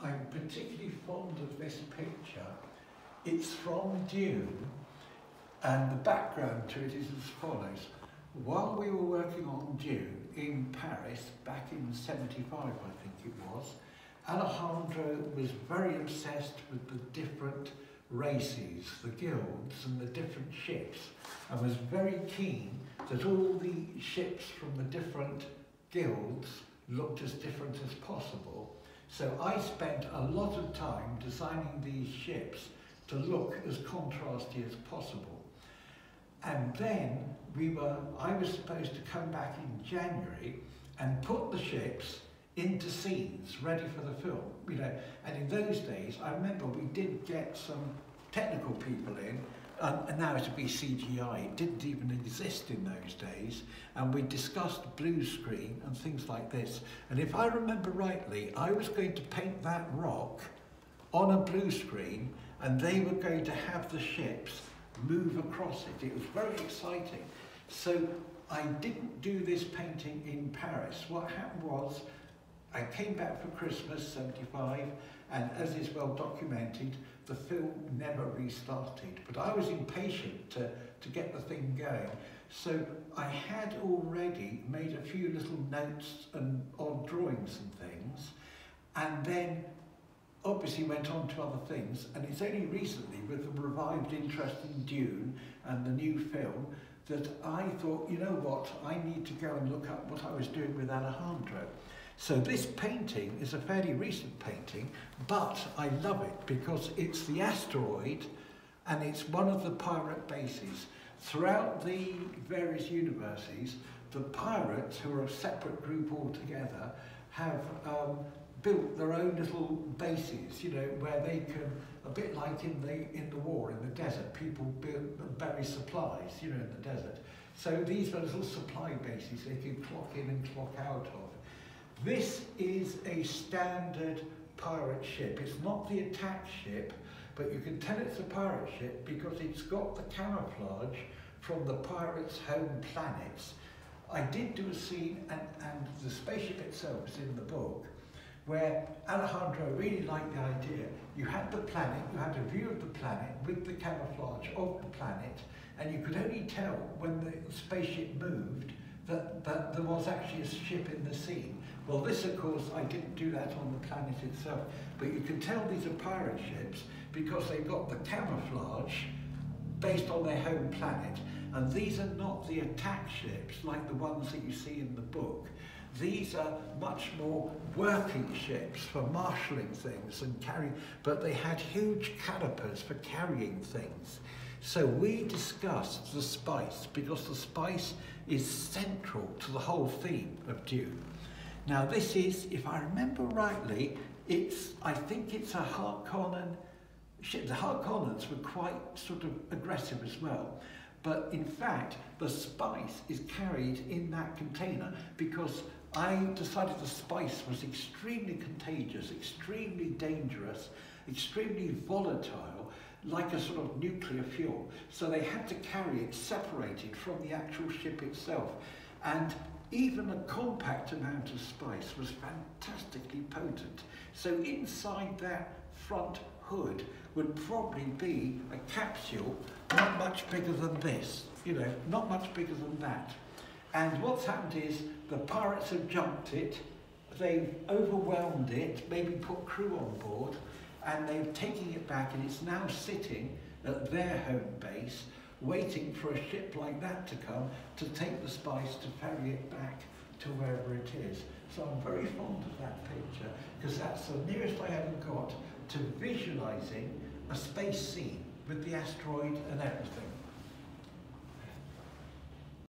I'm particularly fond of this picture. It's from Dune, and the background to it is as follows. While we were working on Dune in Paris, back in '75 I think it was, Alejandro was very obsessed with the different races, the guilds and the different ships, and was very keen that all the ships from the different guilds looked as different as possible. So I spent a lot of time designing these ships to look as contrasty as possible. And then I was supposed to come back in January and put the ships into scenes ready for the film, and in those days I remember we did get some technical people in, and now it'd be CGI. It didn't even exist in those days, and we discussed blue screen and things like this. And if I remember rightly, I was going to paint that rock on a blue screen, and they were going to have the ships move across it. It was very exciting. So I didn't do this painting in Paris. What happened was, I came back for Christmas '75, and as is well documented, the film never restarted. But I was impatient to get the thing going. So I had already made a few little notes and odd drawings and things, and then obviously went on to other things. And it's only recently, with the revived interest in Dune and the new film, that I thought, you know what, I need to go and look up what I was doing with Alejandro. So this painting is a fairly recent painting, but I love it because it's the asteroid and it's one of the pirate bases. Throughout the various universes, the pirates, who are a separate group altogether, have built their own little bases, where they can, a bit like in the war, in the desert, people bury supplies, in the desert. So these are little supply bases they can clock in and clock out of. This is a standard pirate ship. It's not the attack ship, but you can tell it's a pirate ship because it's got the camouflage from the pirates' home planets. I did do a scene, and the spaceship itself is in the book, where Alejandro really liked the idea. You had the planet, you had a view of the planet with the camouflage of the planet, and you could only tell when the spaceship moved that there was actually a ship in the scene. Well, this, of course, I didn't do that on the planet itself, but you can tell these are pirate ships because they've got the camouflage based on their home planet, and these are not the attack ships like the ones that you see in the book. These are much more working ships for marshalling things and carrying, but they had huge calipers for carrying things. So we discussed the spice because the spice is central to the whole theme of Dune. Now this is, if I remember rightly, I think it's a Harkonnen ship. The Harkonnens were quite sort of aggressive as well. But in fact, the spice is carried in that container because I decided the spice was extremely contagious, extremely dangerous, extremely volatile, like a sort of nuclear fuel. So they had to carry it separated from the actual ship itself. And even a compact amount of spice was fantastically potent. So inside that front hood would probably be a capsule not much bigger than this, not much bigger than that. And what's happened is the pirates have jumped it, they've overwhelmed it, maybe put crew on board, and they're taking it back, and it's now sitting at their home base, waiting for a ship like that to come to take the spice to ferry it back to wherever it is. So I'm very fond of that picture because that's the nearest I ever got to visualizing a space scene with the asteroid and everything.